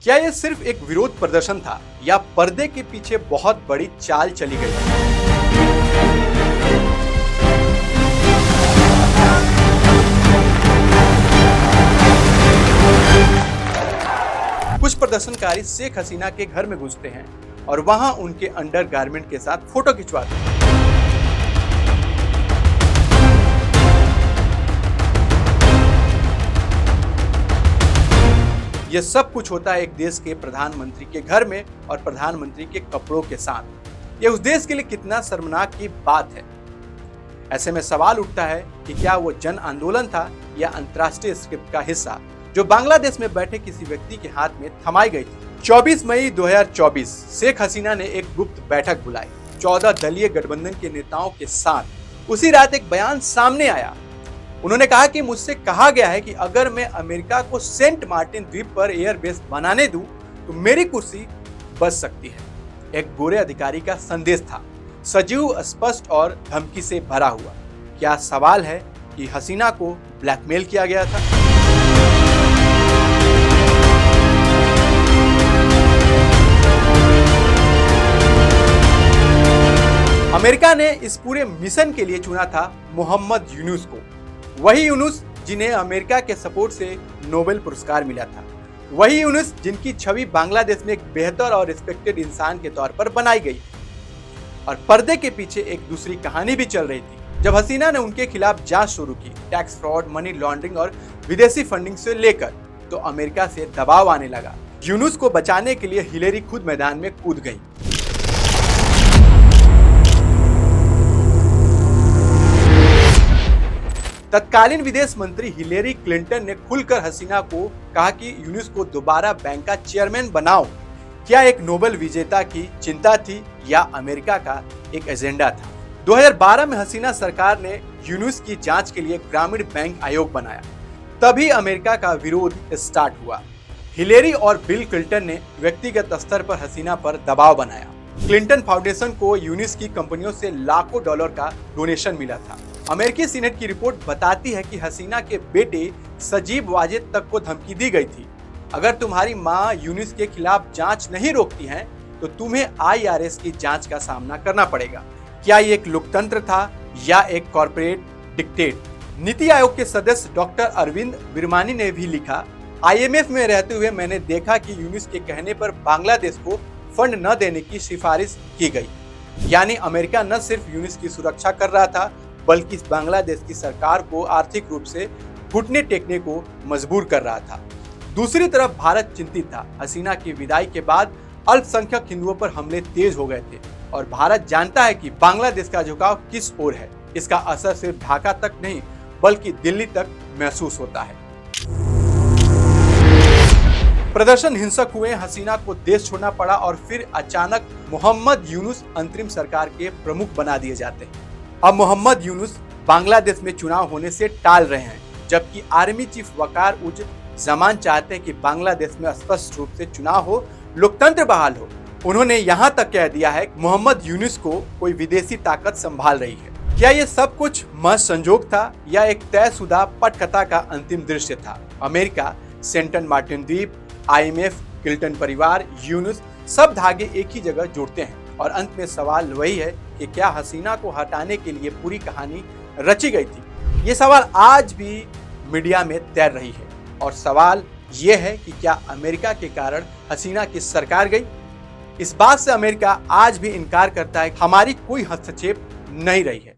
क्या यह सिर्फ एक विरोध प्रदर्शन था या पर्दे के पीछे बहुत बड़ी चाल चली गई? कुछ प्रदर्शनकारी शेख हसीना के घर में घुसते हैं और वहां उनके अंडरगारमेंट के साथ फोटो खिंचवाते हैं। यह सब कुछ होता है एक देश के प्रधानमंत्री के घर में और प्रधानमंत्री के कपड़ों के साथ। यह उस देश के लिए कितना शर्मनाक की बात है। ऐसे में सवाल उठता है कि क्या वो जन आंदोलन था या अंतर्राष्ट्रीय स्क्रिप्ट का हिस्सा जो बांग्लादेश में बैठे किसी व्यक्ति के हाथ में थमाई गई थी। 24 मई 2024 शेख हसीना ने एक गुप्त बैठक बुलाई 14 दलीय गठबंधन के नेताओं के साथ। उसी रात एक बयान सामने आया। उन्होंने कहा कि मुझसे कहा गया है कि अगर मैं अमेरिका को सेंट मार्टिन द्वीप पर एयरबेस बनाने दूं तो मेरी कुर्सी बच सकती है। एक गोरे अधिकारी का संदेश था, सजीव, स्पष्ट और धमकी से भरा हुआ। क्या सवाल है कि हसीना को ब्लैकमेल किया गया था? अमेरिका ने इस पूरे मिशन के लिए चुना था मोहम्मद यूनुस को। वही यूनुस जिन्हें अमेरिका के सपोर्ट से नोबेल पुरस्कार मिला था। वही यूनुस जिनकी छवि बांग्लादेश में एक बेहतर और रिस्पेक्टेड इंसान के तौर पर बनाई गई। और पर्दे के पीछे एक दूसरी कहानी भी चल रही थी। जब हसीना ने उनके खिलाफ जांच शुरू की, टैक्स फ्रॉड, मनी लॉन्ड्रिंग और विदेशी फंडिंग से लेकर, तो अमेरिका से दबाव आने लगा। यूनुस को बचाने के लिए हिलेरी खुद मैदान में कूद गई। तत्कालीन विदेश मंत्री हिलेरी क्लिंटन ने खुलकर हसीना को कहा कि यूनुस को दोबारा बैंक का चेयरमैन बनाओ। क्या एक नोबेल विजेता की चिंता थी या अमेरिका का एक एजेंडा था? 2012 में हसीना सरकार ने यूनुस की जांच के लिए ग्रामीण बैंक आयोग बनाया। तभी अमेरिका का विरोध स्टार्ट हुआ। हिलेरी और बिल क्लिंटन ने व्यक्तिगत स्तर पर हसीना पर दबाव बनाया। क्लिंटन फाउंडेशन को यूनुस की कंपनियों से लाखों डॉलर का डोनेशन मिला था। अमेरिकी सीनेट की रिपोर्ट बताती है कि हसीना के बेटे सजीब वाजिद तक को धमकी दी गई थी, अगर तुम्हारी मां यूनुस के खिलाफ जांच नहीं रोकती हैं तो तुम्हें IRS की जांच का सामना करना पड़ेगा। क्या ये एक लोकतंत्र था या एक कॉर्पोरेट डिक्टेट? नीति आयोग के सदस्य डॉक्टर अरविंद विरमानी ने भी लिखा, IMF में रहते हुए मैंने देखा कि यूनुस के कहने पर बांग्लादेश को फंड न देने की सिफारिश की गई। यानी अमेरिका न सिर्फ यूनुस की सुरक्षा कर रहा था बल्कि बांग्लादेश की सरकार को आर्थिक रूप से घुटने टेकने को मजबूर कर रहा था। दूसरी तरफ भारत चिंतित था। हसीना की विदाई के बाद अल्पसंख्यक हिंदुओं पर हमले तेज हो गए थे और भारत जानता है कि बांग्लादेश का झुकाव किस ओर है। इसका असर सिर्फ ढाका तक नहीं बल्कि दिल्ली तक महसूस होता है। प्रदर्शन हिंसक हुए, हसीना को देश छोड़ना पड़ा और फिर अचानक मोहम्मद यूनुस अंतरिम सरकार के प्रमुख बना दिए जाते हैं। अब मोहम्मद यूनुस बांग्लादेश में चुनाव होने से टाल रहे हैं, जबकि आर्मी चीफ वकार उज जमान चाहते हैं कि बांग्लादेश में स्पष्ट रूप से चुनाव हो, लोकतंत्र बहाल हो। उन्होंने यहां तक कह दिया है कि मोहम्मद यूनुस को कोई विदेशी ताकत संभाल रही है। क्या ये सब कुछ महज संजोग था या एक तयशुदा पटकथा का अंतिम दृश्य था? अमेरिका, सेंट मार्टिन द्वीप, IMF, क्लिंटन परिवार, यूनुस, सब धागे एक ही जगह जुड़ते हैं और अंत में सवाल वही है कि क्या हसीना को हटाने के लिए पूरी कहानी रची गई थी? ये सवाल आज भी मीडिया में तैर रही है और सवाल ये है कि क्या अमेरिका के कारण हसीना की सरकार गई? इस बात से अमेरिका आज भी इनकार करता है कि हमारी कोई हस्तक्षेप नहीं रही है।